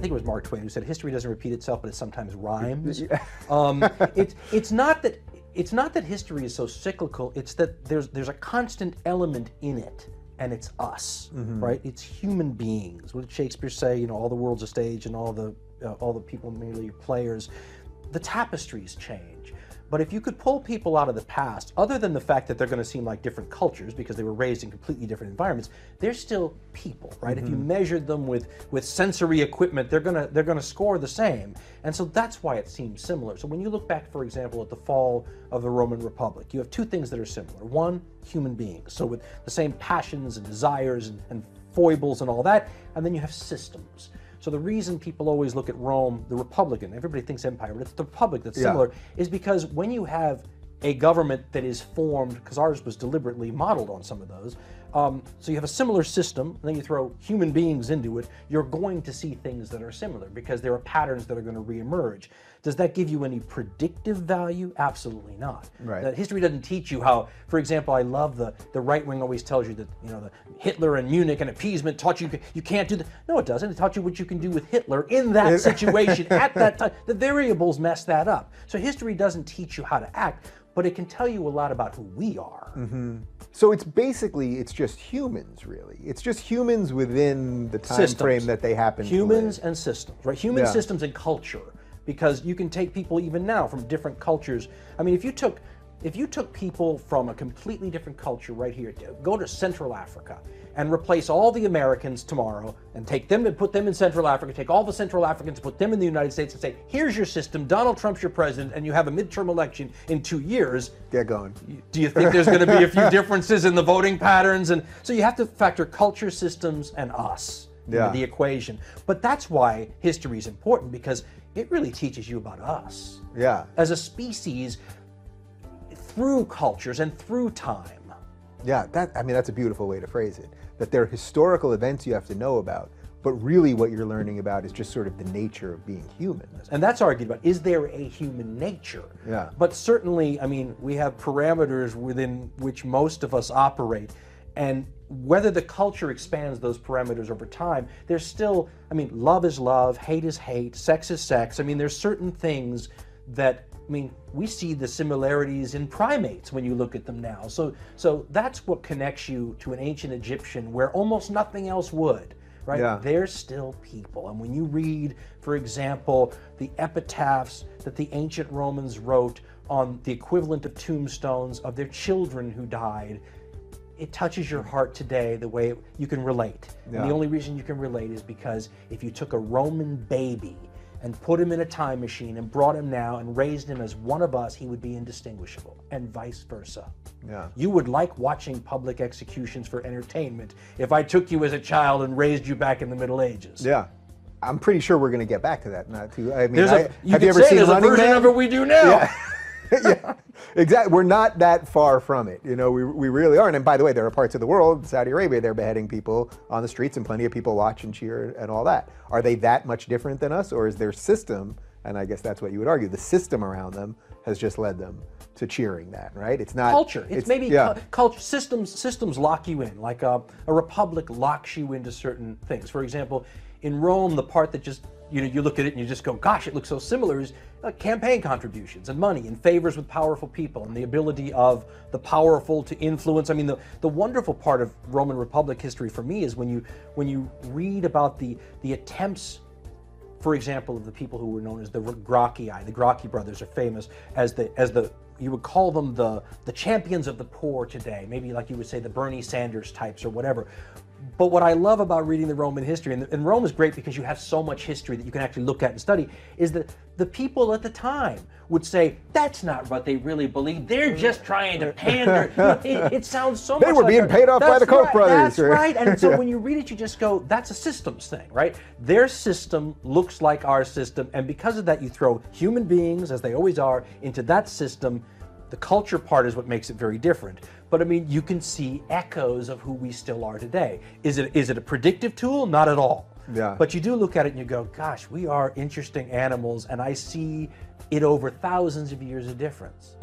think it was Mark Twain who said, history doesn't repeat itself, but it sometimes rhymes. It's not that history is so cyclical, it's that there's a constant element in it, and it's us, right? It's human beings. What did Shakespeare say? You know, all the world's a stage and all the people merely players. The tapestries change. But if you could pull people out of the past, other than the fact that they're going to seem like different cultures because they were raised in completely different environments, they're still people, right? If you measured them with sensory equipment, they're gonna score the same. And so that's why it seems similar. So when you look back, for example, at the fall of the Roman Republic, you have two things that are similar. One, human beings, so with the same passions and desires and foibles and all that, and then you have systems. So the reason people always look at Rome, the Republican, everybody thinks empire, but it's the Republic that's similar, is because when you have a government that is formed, because ours was deliberately modeled on some of those, so you have a similar system, and then you throw human beings into it, you're going to see things that are similar, because there are patterns that are going to reemerge. Does that give you any predictive value? Absolutely not. Right. History doesn't teach you how, for example, I love the right wing always tells you that, you know, the Hitler and Munich and appeasement taught you can't do that. No, it doesn't. It taught you what you can do with Hitler in that situation at that time. The variables mess that up. So history doesn't teach you how to act, but it can tell you a lot about who we are. So it's just humans, really. It's just humans within the time frame that they happen to live. Humans and systems, right? Human systems and culture. Because you can take people even now from different cultures. I mean, if you took people from a completely different culture right here, go to Central Africa and replace all the Americans tomorrow and take them and put them in Central Africa, take all the Central Africans, put them in the United States and say, here's your system, Donald Trump's your president, and you have a midterm election in 2 years. Get going. Do you think there's going to be a few differences in the voting patterns? And so you have to factor culture, systems, and us into the equation. But that's why history is important, because it really teaches you about us as a species through cultures and through time. Yeah, that's a beautiful way to phrase it. That there are historical events you have to know about, but really what you're learning about is just sort of the nature of being human. And that's argued about, is there a human nature? Yeah. But certainly, I mean, we have parameters within which most of us operate, and whether the culture expands those parameters over time, there's still, I mean, love is love, hate is hate, sex is sex. I mean, there's certain things that, I mean, we see the similarities in primates when you look at them now. So that's what connects you to an ancient Egyptian where almost nothing else would, right? Yeah. They're still people. And when you read, for example, the epitaphs that the ancient Romans wrote on the equivalent of tombstones of their children who died, it touches your heart today the way you can relate. Yeah. And the only reason you can relate is because if you took a Roman baby and put him in a time machine and brought him now and raised him as one of us, he would be indistinguishable, and vice versa. Yeah. You would like watching public executions for entertainment if I took you as a child and raised you back in the Middle Ages. Yeah. I'm pretty sure we're going to get back to that. Not too, I mean, have you ever seen Running a version Man? of it we do now? Yeah. Yeah, exactly. We're not that far from it. You know, we really aren't. And by the way, there are parts of the world, Saudi Arabia, they're beheading people on the streets and plenty of people watch and cheer and all that. Are they that much different than us, or is their system, and I guess that's what you would argue, the system around them has just led them to cheering that, right? It's not culture. It's maybe culture. Systems lock you in, like a republic locks you into certain things. For example, in Rome, the part that just, you know, you look at it and you just go, gosh, it looks so similar, is campaign contributions and money and favors with powerful people and the ability of the powerful to influence. I mean, the wonderful part of Roman Republic history for me is when you read about the attempts, for example, of the people who were known as the Gracchi. The Gracchi brothers are famous as the you would call them the champions of the poor today. Maybe like you would say the Bernie Sanders types or whatever. But what I love about reading the Roman history, and Rome is great because you have so much history that you can actually look at and study, is that the people at the time would say, that's not what they really believe. They're just trying to pander. It sounds so much like... They were being paid off by the Koch brothers. That's right. And so when you read it, you just go, that's a systems thing, right? Their system looks like our system, and because of that, you throw human beings, as they always are, into that system. The culture part is what makes it very different. But I mean, you can see echoes of who we still are today. Is it a predictive tool? Not at all. Yeah. But you do look at it and you go, gosh, we are interesting animals, and I see it over thousands of years of difference.